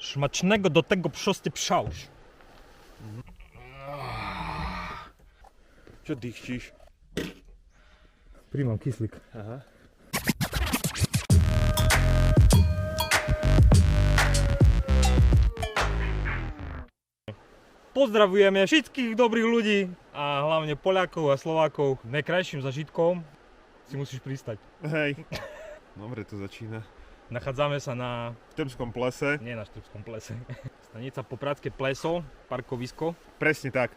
Smacznego do tego prosty pszałś. Čo dýchčíš? Príjmam kyslík. Aha. Pozdravujeme všetkých dobrých ľudí a hlavne Poliakov a Slovákov. Najkrajším zažitkom si musíš pristať. Hej. Dobre to začína. Nachádzame sa na... V Trpskom plese. Nie na Štrbskom plese. Stanica Popradské pleso, parkovisko. Presne tak.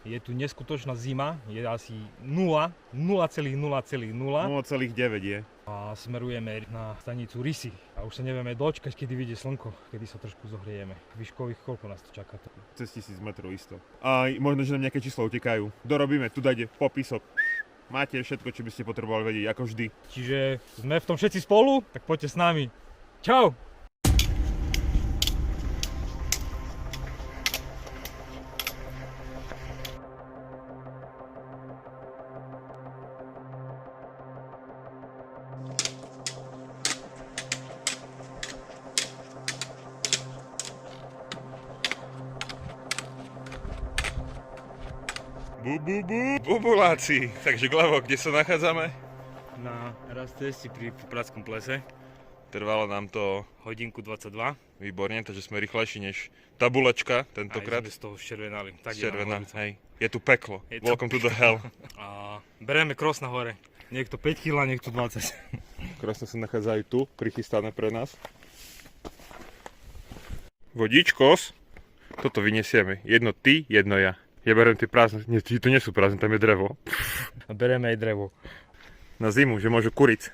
Je tu neskutočná zima, je asi 0,0,0 0,9 je. a smerujeme na stanicu Rysy. A už sa nevieme dočkať, kedy vyjde slnko, kedy sa trošku zohriejeme. Výškových koľko nás to čaká? Cez 1000 metrov isto. A možno, že nám nejaké čísla utekajú. Dorobíme, tu dajte popisok. Máte všetko, čo by ste potrebovali vedieť, ako vždy. Čiže sme v tom všetci spolu, tak poďte s nami. Čau! Bubuláci. Takže Glavo, kde sa nachádzame? Na raz cesti pri Popradskom plese. Trvalo nám to Hodinku 22. výborne, takže sme rýchlejší než tabulečka tentokrát. Aj sme z toho ščervenali. Tak Červená, hej. Je tu peklo. Je tu Welcome to the hell. A bereme cross na hore. Niekto 5 kg, niekto 20. Krásne sa nachádzajú tu, prichystané pre nás. Vodíčkos. Toto vyniesieme. Jedno ty, jedno ja. Ja beriem tie prázdne. Nie, to nie sú prázdne, tam je drevo. Bereme aj drevo. Na zimu, že môžu kuriť.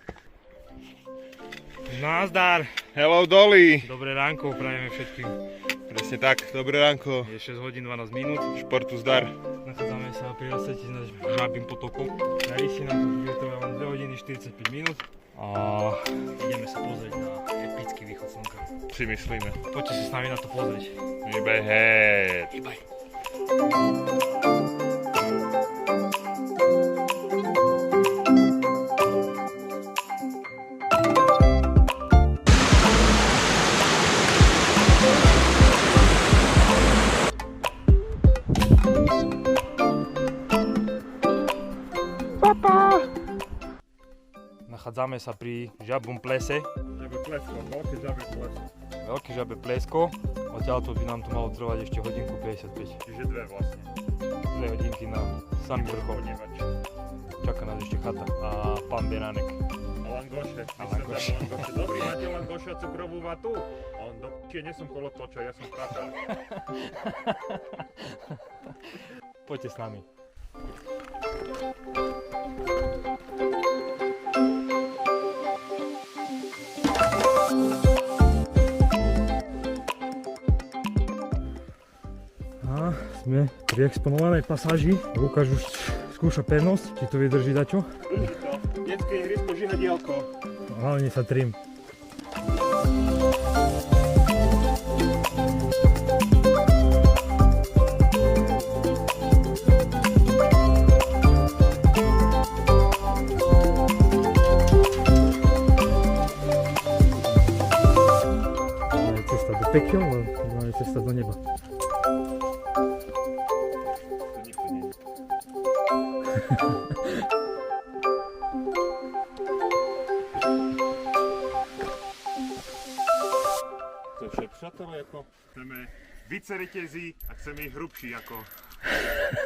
Nazdar! Hello Dolly! Dobré ránko prajeme všetkým. Presne tak, dobré ránko. Je 6 hodín 12 minút. Športu zdar. Nachádzame sa pri rozsvete nad Žabým potokom. Na Rysy nám to bude trvať len 2 hodiny 45 minút. A ideme sa pozrieť na epický východ slnka. Si myslíme. Poďte sa s nami na to pozrieť. Ibehet. Ibaj. Nachádzame sa pri Žabom plese. Žabe plesko, veľké žabe plesko. Veľké žabe plesko. Odtiaľto by nám to malo trvať ešte hodinku 55. Čiže dve vlastne. 2 hodinky na samý vrchol. Čaká nás ešte chata a pán Beránek. A langoše. A langoše. Dobrý, máte langoše a cukrovú vatu? On do p***e, nie som kolotoča, ja som katal. Poďte s nami. A sme pri exponovanej pasáži. Lukáš už skúša pevnosť, či to vydrží dačo. Drží to. Detské ihrisko, žihadielko. Hlavne sa trim. Máme cesta do pekiel, ale máme cesta do neba. To nikto nie je. To je však přátelé, ako chceme více reťazí a chceme ich hrubší ako.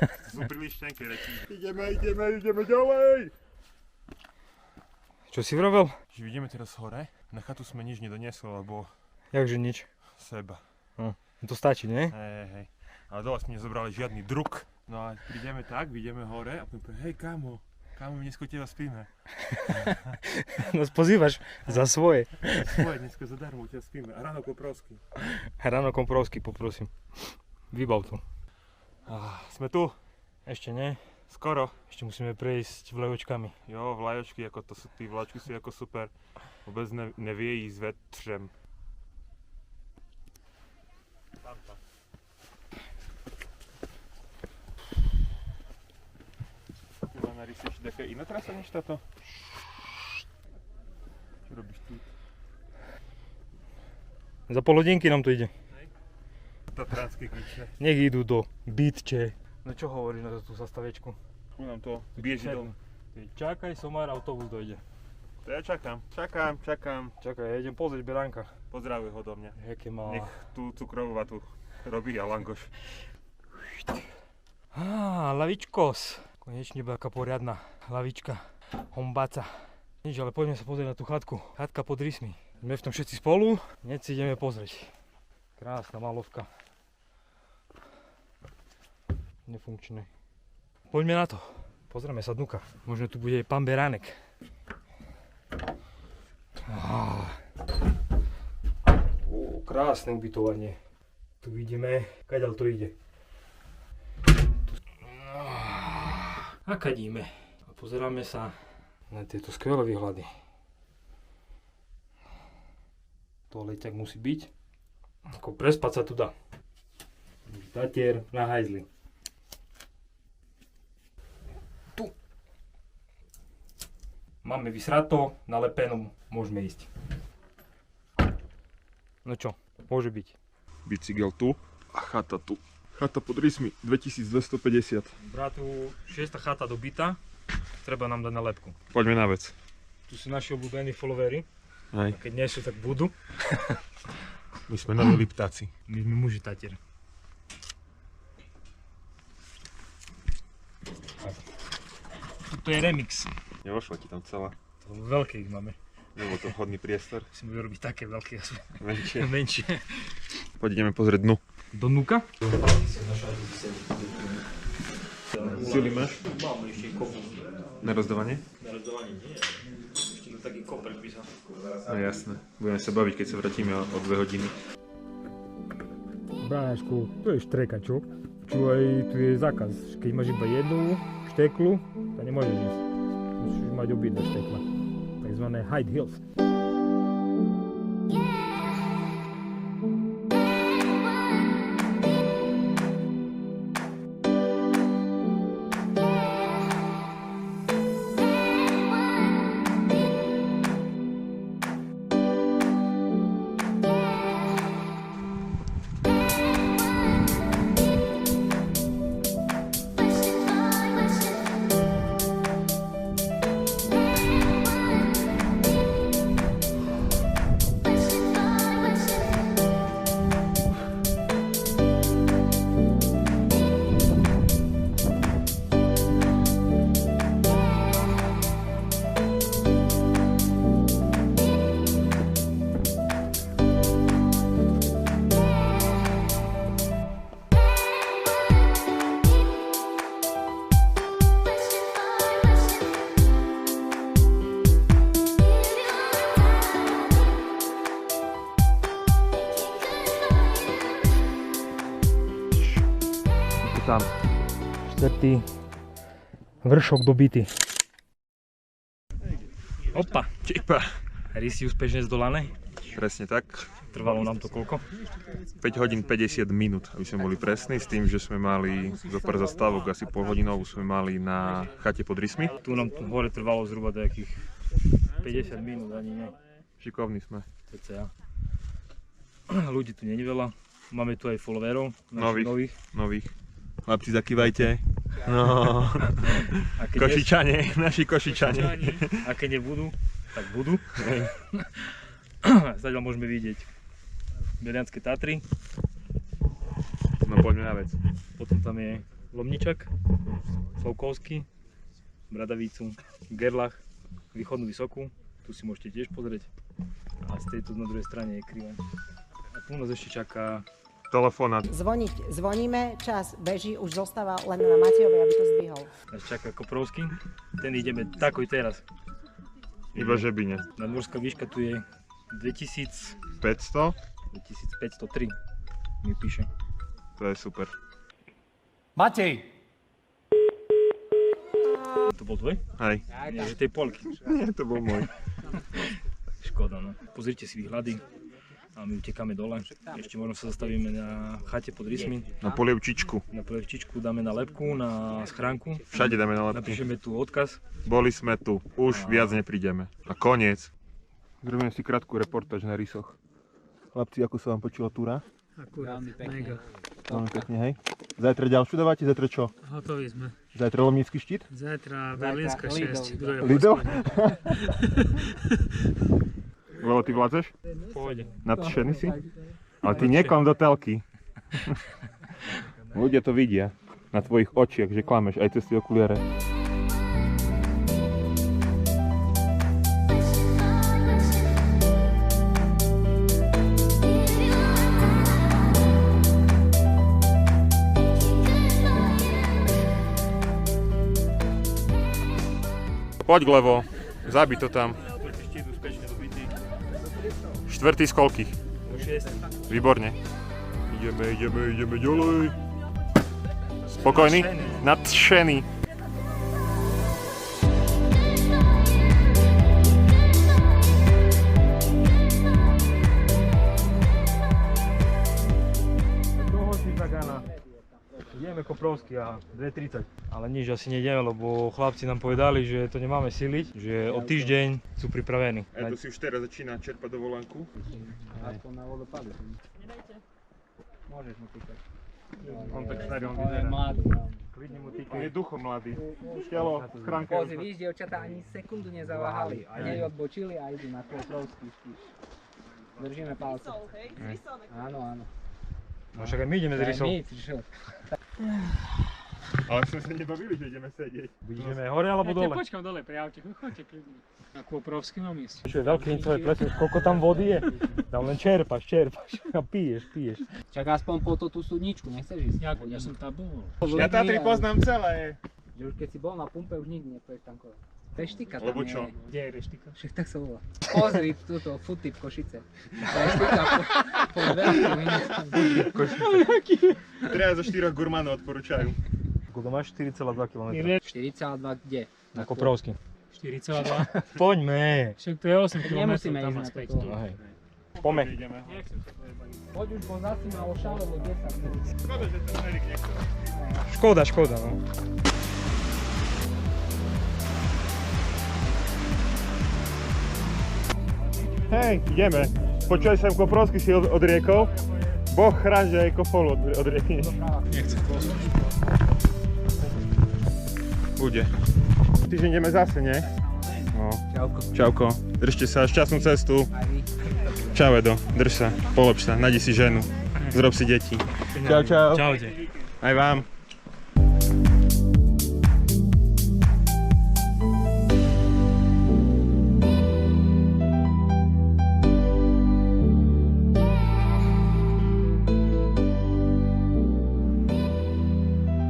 To sú príliš tenké reči. Ideme ďalej! Čo si vrobil? Že ideme teraz hore, na chatu sme nič nedoniesli, lebo Jakže nič. seba. To stačí, nie? Hej. Ale dole sme nezobrali žiadny druk. No a prídeme tak, vidíme hore a poviem, hej kámo, my dneska u teba spíme. Nás pozývaš za svoje. Svoje, dneska zadarmo u teba spíme. A ráno Koprovský. Rano Komprovský, poprosím. Vybav to. Sme tu. Ešte nie. Skoro. Ešte musíme prejsť vlajočkami. Jo, vlajočky, ako to sú, tí vlajočky sú ako super. Vôbec nevie ísť vetřem. Na Rysy ešte taká iná trasa než táto? Čo robíš tu? Za pol hodinky nám to ide. Tatranské kliče. Nech idú do Bytče. No čo hovoríš na tú zastaviečku? Tu nám to bieži dom. Čakaj, somár, autobus dojde. To ja čakám. Čakaj, ja idem pozrieť beránka. Pozdravuj ho do mňa. Jaké má... Nech tú cukrovú vatu robí a langoš. Lavičkos. Konečne bola taká poriadna lavička. Hombaca. Nič, ale poďme sa pozrieť na tú chatku. Chatka pod rysmi. Sme v tom všetci spolu, hneď si ideme pozrieť. Krásna malovka. Nefunkčné. Poďme na to. Pozrieme sa dnuka. Možno tu bude aj pán Beránek. Krásne ubytovanie. Tu vidíme, kaďal to ide. A kadíme. A pozeráme sa na tieto skvelé výhľady. Toaleťak musí byť. Ako prespať sa tu dá. Tatier na hajzli. Tu. Máme vysrato, nalepenú, môžeme ísť. No čo, môže byť. Bicykel tu a chata tu. Chata pod rysmi 2250. Bratu, 6. chata do byta, treba nám dať na lepku. Poďme na vec. Tu sú naši obľúbení followery. Hej. A keď nie sú, tak budú. My sme noví Liptáci. My sme muži Tatier. Toto je remix. Nevošla ti tam celá. To veľké ich máme. Nebol to vhodný priestor. Musíme vyrobiť také veľké, asi Menšie. menšie. Poď ideme pozrieť dnu. Do nuka? Sily máš? Máme ešte kopu. Na rozdávanie? Na rozdávanie nie. Ešte tu taký koper by sa. No jasné. Budeme sa baviť, keď sa vrátime o 2 hodiny. Brášku, to je štreka, čo? Čuvaj, tu je zákaz. Keď máš iba jednu šteklu, to nemôžeš ísť. Musíš mať obidve štekla. Takzvané high heels. Tam. 4. vršok dobitý. Opa! Čipa. Rysy úspešne zdolané. Presne tak. Trvalo nám to koľko? 5 hodín 50 minút, aby sme boli presní, s tým, že sme mali zo pár zastávok, asi pol hodinovú sme mali na chate pod rysmi. Tu nám tu hore trvalo zhruba nejakých 50 minút, ani nie. Šikovní sme. CCA. Ľudí tu nie je veľa. Máme tu aj followerov, Nových. Chlapci, zakývajte. No. Košičane, naši Košičane. A keď nebudú, tak budú. Zatiaľ môžeme vidieť Belianské Tatry. No poďme na vec. Potom tam je Lomničak, Slavkovský, Bradavicu, Gerlach, Východnú Vysokú. Tu si môžete tiež pozrieť. A z tejto na druhej strane je Krivaň. A tu nás ešte čaká Telefónat. Zvoníme, čas beží, už zostáva len na Matejovi, aby to zdvihol. nás čaká Koprovský. Ten ideme takoj teraz. Iba Žebine. Nadmorská výška tu je 2503 500? mi píše. To je super. Matej! To bol tvoj? Hej. Nie, že tej polky. Nie, to bol môj. Škoda, no. Pozrite si výhľady. A my utekáme dole. Ešte možno sa zastavíme na chate pod rysmi. Na polievčičku. Na polievčičku dáme na lepku, na schránku. Všade dáme na lepku. Napíšeme tu odkaz. Boli sme tu. Už viac neprídeme. A koniec. Zrobíme si krátku reportáž na rysoch. Chlapci, ako sa vám počula túra? Akurát, mega. Veľmi pekne, hej. Zajtra ďalšiu dávate, zajtra čo? Hotoví sme. Zajtra Lomnický štít? Zajtra Berlínska 6. Kto je Lido? posledný? Lebo ty vládzeš? Pôjde. Nadšený si? Ale ty niekam do telky. Ľudia to vidia na tvojich očiach, že klameš aj cez tie okuliare. Poď Glevo, zabij to tam. Štít úspešne dobitý. Štvrtý z koľkých? 6. Výborne. Ideme ďalej. Spokojný? Nadšený. Toho si Zagana. Ideme Koprovský a 2.30. Ale nič asi nejdeme, lebo chlapci nám povedali, že to nemáme siliť, že o týždeň sú pripravení. Edo si už teraz začína čerpať dovolenku. Aspoň na vodopádu. Môžeš mu týkať. On tak starý, on On je vyzerá. mladý. Klidne mu On je týkaj. duchom mladý. Telo v chránke. Pozri, víš, dievčatá ani sekundu nezaváhali. Ani odbočili a idú na Koprovský štít. Držíme palce. Áno, áno. No však aj my ideme z rysov. My, čo? Ale sme sa nebavili, že ideme sedieť. Ideme hore alebo Ja dole? počkám dole pri aute, chodte kľudne. Na Koprovským mieste. Čo je veľké incové plesne, koľko tam vody je? Tam len čerpáš a piješ. Čak aspoň po to tú studničku, nechceš ísť? Ja som tam bol. Ja Tatry poznám celé. Že už keď si bol na pumpe, už nikdy nepôjdeš tankovať. Peštika tam Lebo čo? je. Kde je reštika? Však tak sa volá. Pozri túto Foodtip Košice. Peštika po veľkým minútkam. Treba zo 4 gurmánov odporúčajú. Koľko máš? 4,2 km. 4,2 kde? Na Koprovský. 4,2. Poďme! Však to je 8 km. Nemusíme ísť na toto. No hej. Poďme. Ideme. Poď už, bo zase ma ošalilo 10 minút. Škoda, že ten Erik nechce. Škoda, no. Hej, ideme. Počuli som Koprovský si odriekol. Boh chráň, že aj Kofolu odriekneš. Nechcem Bude. Týždeň ideme zase, nie? No. Čauko. Čauko. Držte sa, šťastnú cestu. Aj vy. Čau Edo, drž sa, polepš sa, nájdi si ženu. Zrob si deti. Čau, čau. Čaute. Aj vám.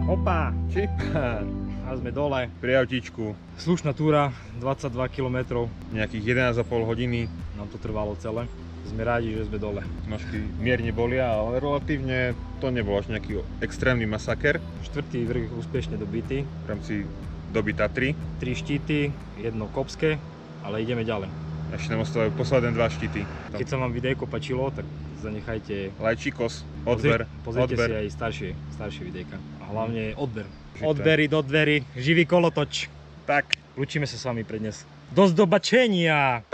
Opa, čip. A sme dole. Pri autíčku. Slušná túra, 22 km. Nejakých 11,5 hodiny. Nám to trvalo celé. Sme rádi, že sme dole. Nožky mierne bolia, ale relatívne to nebol až nejaký extrémny masaker. Štvrtý vrch úspešne dobitý. V rámci doby Tatry. 3 štíty, jedno kopské, ale ideme ďalej. Ešte nám ostávajú posledné 2 štíty. Keď sa vám videjko páčilo, tak zanechajte Lajčíkos, odber, Pozrite odber. si aj staršie videjka. A hlavne odber. Žité. Odbery do dverí, živý kolotoč. Tak. Lúčime sa s vami pre dnes. Do zdobačenia!